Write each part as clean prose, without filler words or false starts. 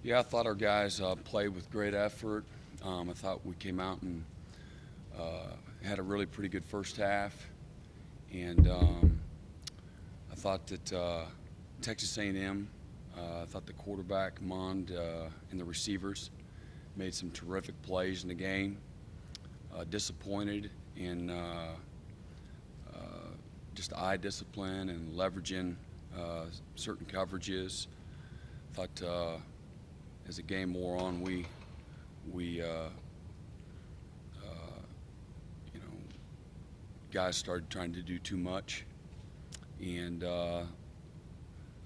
Yeah, I thought our guys played with great effort. I thought we came out and had a really pretty good first half, and I thought that Texas A&M, I thought the quarterback Mond and the receivers made some terrific plays in the game. Disappointed in just eye discipline and leveraging certain coverages. Thought as the game wore on, we guys started trying to do too much, and I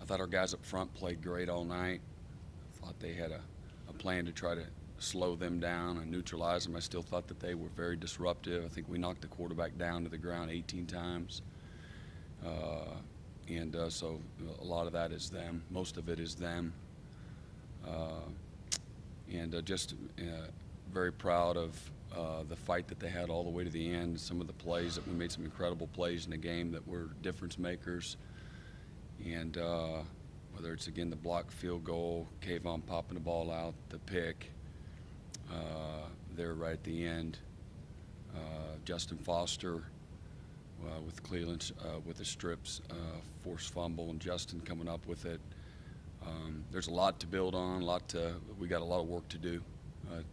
thought our guys up front played great all night. I thought they had a plan to try to slow them down and neutralize them. I still thought that they were very disruptive. I think we knocked the quarterback down to the ground 18 times. So a lot of that is them. Most of it is them. Just very proud of the fight that they had all the way to the end. Some of the plays that we made some incredible plays in the game that were difference makers. And whether it's, again, the blocked field goal, Kayvon popping the ball out, the pick there right at the end, Justin Foster with Cleveland with the strips, forced fumble, and Justin coming up with it. There's a lot to build on. We got a lot of work to do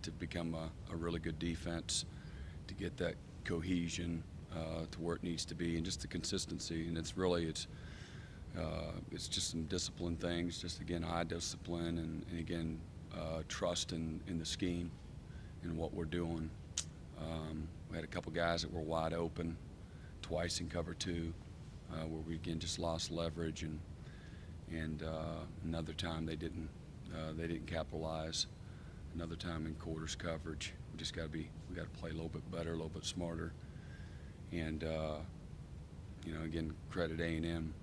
to become a really good defense, to get that cohesion to where it needs to be, and just the consistency. And it's just some discipline things. Just, again, eye discipline, and again trust in the scheme and what we're doing. We had a couple guys that were wide open twice in cover two, where we again just lost leverage, and another time they didn't capitalize. Another time in quarters coverage. We got to play a little bit better, a little bit smarter, and again, credit A&M,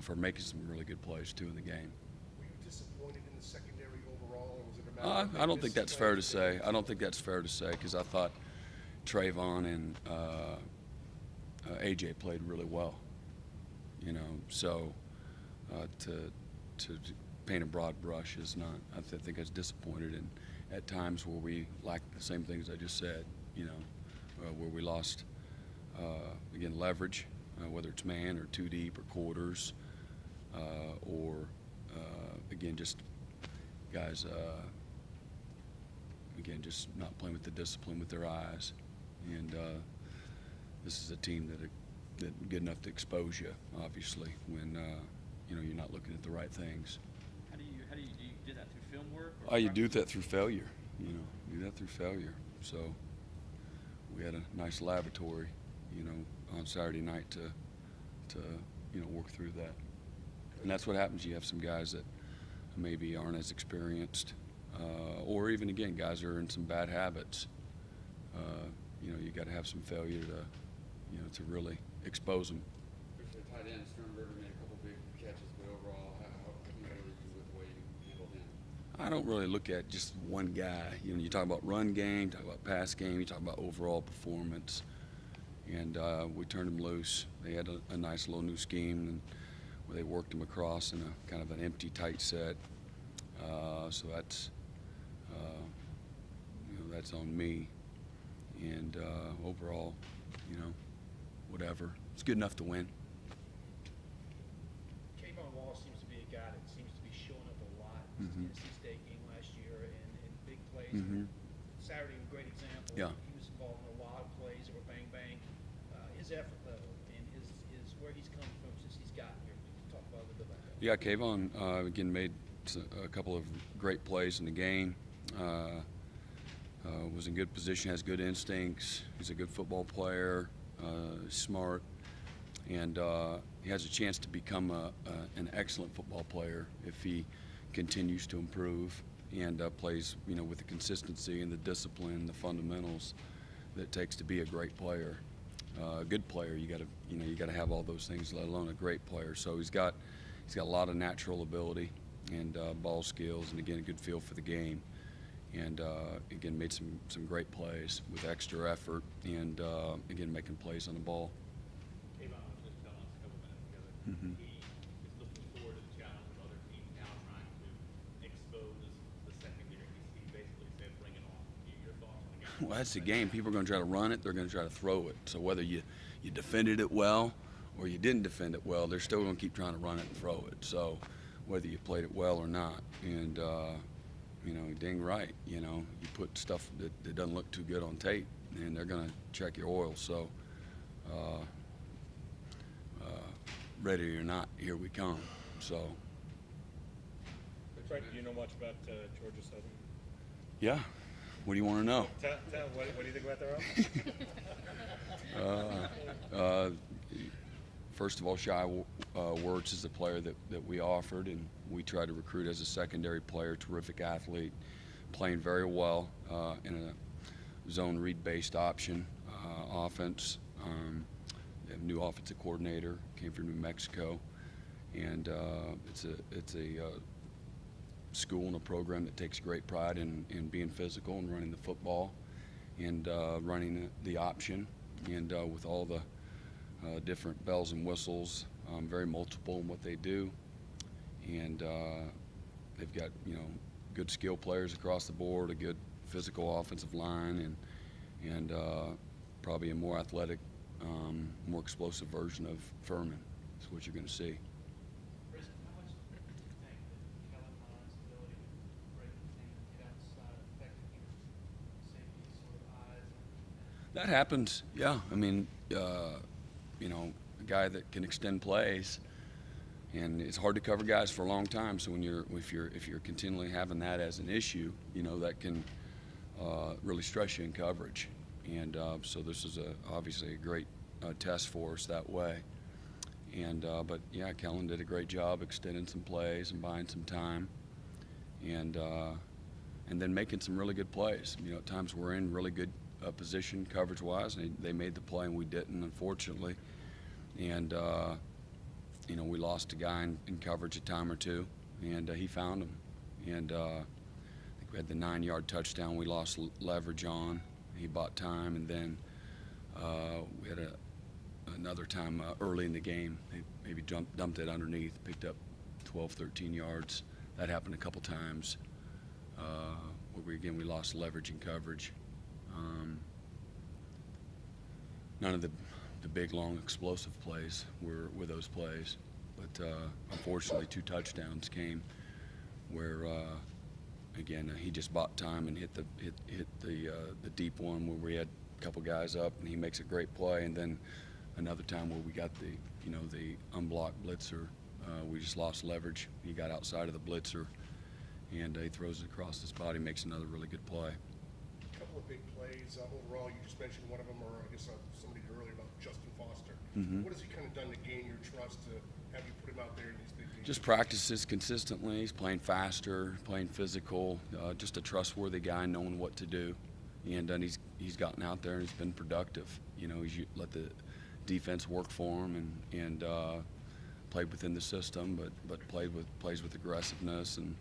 for making some really good plays too in the game. Were you disappointed in the secondary overall, or was it a matter of I don't think that's fair to say. I don't think that's fair to say, because I thought Trayvon and AJ played really well. So to paint a broad brush is not. I think I was disappointed in at times where we lacked the same things I just said. Where we lost again leverage, whether it's man or too deep or quarters, or again just guys again just not playing with the discipline with their eyes. And this is a team that good enough to expose you, obviously, when you're not looking at the right things. How do you do that through film work? You do that through failure. Do that through failure. So we had a nice laboratory, on Saturday night to work through that. And that's what happens. You have some guys that maybe aren't as experienced, or even, again, guys are in some bad habits. You got to have some failure to really expose them. The tight end, Stern River, made a couple big catches, but overall, how familiar are you with the way you handled him? I don't really look at just one guy. You talk about run game, you talk about pass game, you talk about overall performance. And we turned them loose. They had a nice little new scheme, and where they worked them across in a kind of an empty, tight set. So that's on me. And overall, whatever. It's good enough to win. Kayvon Wallace seems to be a guy that seems to be showing up a lot in the Tennessee State game last year, and big plays. Saturday was a great example. Yeah. He was involved in a lot of plays that were bang bang. His effort level and his where he's come from since he's gotten here. Talk about a little bit about that. Yeah, Kayvon again made a couple of great plays in the game. Was in good position, has good instincts. He's a good football player, smart, and he has a chance to become an excellent football player if he continues to improve and plays, with the consistency and the discipline, the fundamentals that it takes to be a great player. A good player, you got to have all those things, let alone a great player. So he's got a lot of natural ability and ball skills, and again, a good feel for the game. And again, made some great plays with extra effort, and again, making plays on the ball. Kayvon was just telling us a couple minutes ago that he is looking forward to the challenge of other teams now trying to Well, that's the game. People are going to try to run it. They're going to try to throw it. So whether you defended it well or you didn't defend it well, they're still going to keep trying to run it and throw it. So whether you played it well or not, and you know, dang right, you know, you put stuff that doesn't look too good on tape, and they're going to check your oil. So ready or not, here we come. So Brent, do you know much about Georgia Southern? yeah, what do you want to know? Tell what do you think about their offense? First of all, Shy Wirtz is the player that we offered, and we tried to recruit as a secondary player, terrific athlete, playing very well in a zone read-based option offense. They have a new offensive coordinator, came from New Mexico, and it's a school and a program that takes great pride in being physical and running the football and running the option, and with all the different bells and whistles, very multiple in what they do, and they've got, you know, good skill players across the board, a good physical offensive line, and probably a more athletic, more explosive version of Furman. That's what you're going to see. Brisbane, how much do you think that Kellen Mond's ability to break the team and get outside affected your safety sort of eyes? That happens, yeah. I mean, you know, a guy that can extend plays, and it's hard to cover guys for a long time. So if you're continually having that as an issue, you know, that can really stress you in coverage. And so this is obviously a great test for us that way. And but yeah, Kellen did a great job extending some plays and buying some time, and then making some really good plays. You know, at times we're in really good position coverage-wise, and they made the play and we didn't, unfortunately. And you know, we lost a guy in coverage a time or two, and he found him. And I think we had the 9-yard touchdown we lost leverage on. He bought time, and then we had another time early in the game. They maybe dumped it underneath, picked up 12, 13 yards. That happened a couple times where we lost leverage and coverage. None of the big, long, explosive plays were those plays, but unfortunately 2 touchdowns came where again he just bought time and hit the deep one where we had a couple guys up, and he makes a great play, and then another time where we got the unblocked blitzer, we just lost leverage. He got outside of the blitzer, and he throws it across his body, makes another really good play. A couple of big plays overall. You just mentioned one of them, or I guess somebody did earlier, about Justin Foster. Mhm. What has he kind of done to gain your trust to have you put him out there in these big games? Just practices consistently. He's playing faster, playing physical, just a trustworthy guy, knowing what to do. And he's gotten out there and he's been productive. You know, he's let the defense work for him and played within the system, but plays with aggressiveness and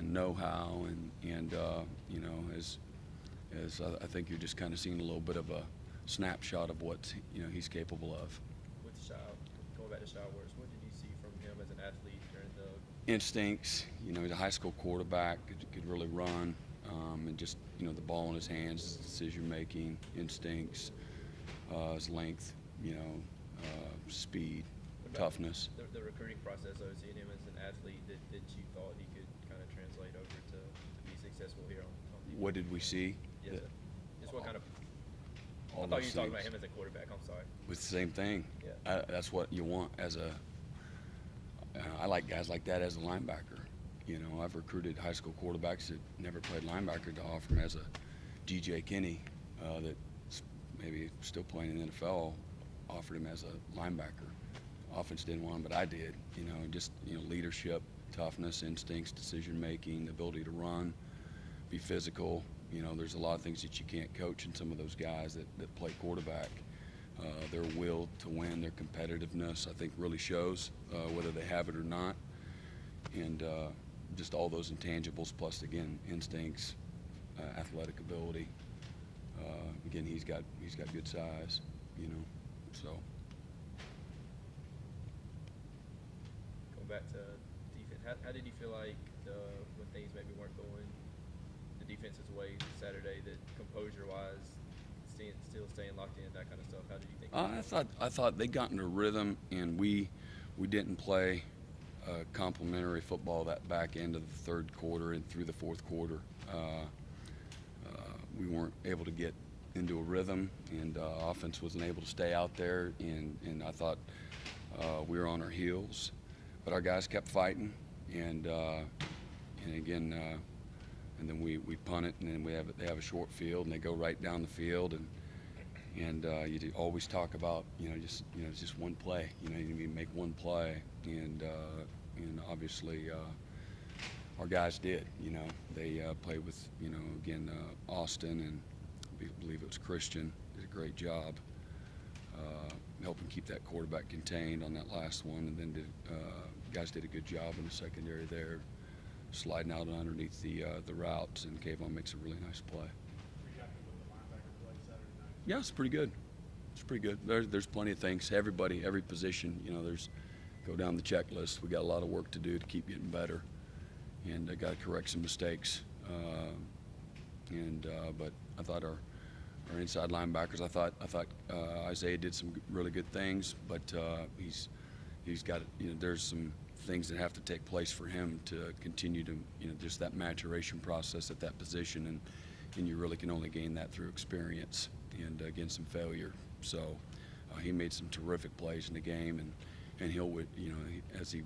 know-how, and you know, as I think you're just kind of seeing a little bit of a snapshot of what, you know, he's capable of. With going back to Shaw Wirtz, what did you see from him as an athlete during the Instincts, you know, he's a high school quarterback, could really run, and just, you know, the ball in his hands, his decision making, instincts, his length, you know, speed, toughness. the recruiting process, though, seeing him as an athlete that you thought he could kind of translate over to be successful here on defense? What did we see? Yes, sir. Just what kind of All I thought you those were talking about things. him as a quarterback. I'm sorry. With the same thing. Yeah. That's what you want as a. I like guys like that as a linebacker. You know, I've recruited high school quarterbacks that never played linebacker to offer him as a G.J. Kinney that's maybe still playing in the NFL, offered him as a linebacker. Offense didn't want him, but I did. You know, just, you know, leadership, toughness, instincts, decision making, the ability to run, be physical. You know, there's a lot of things that you can't coach in some of those guys that play quarterback. Their will to win, their competitiveness, I think really shows whether they have it or not. And just all those intangibles, plus again instincts, athletic ability. Again, he's got good size, you know. So Going back to defense, how did you feel like when things maybe weren't going the defense's way Saturday, that composure-wise, still staying locked in, that kind of stuff? How did you think? I thought they got into rhythm, and we didn't play complimentary football that back end of the third quarter and through the fourth quarter. We weren't able to get into a rhythm, and offense wasn't able to stay out there, and I thought we were on our heels, but our guys kept fighting, and again, and then we punt it, and then they have a short field, and they go right down the field, and you always talk about just one play, you make one play, and obviously our guys did. They played with again Austin, and I believe it was Christian, did a great job helping keep that quarterback contained on that last one, and then guys did a good job in the secondary there, sliding out underneath the routes, and Kayvon makes a really nice play. Were you happy with the linebacker play Saturday night? Yeah, it's pretty good. It's pretty good. There's plenty of things. Every position, there's go down the checklist. We got a lot of work to do to keep getting better, and I got to correct some mistakes. But I thought our inside linebackers, I thought Isaiah did some really good things, but he's got there's some things that have to take place for him to continue to just that maturation process at that position, and you really can only gain that through experience and again some failure. So he made some terrific plays in the game, and he'll as he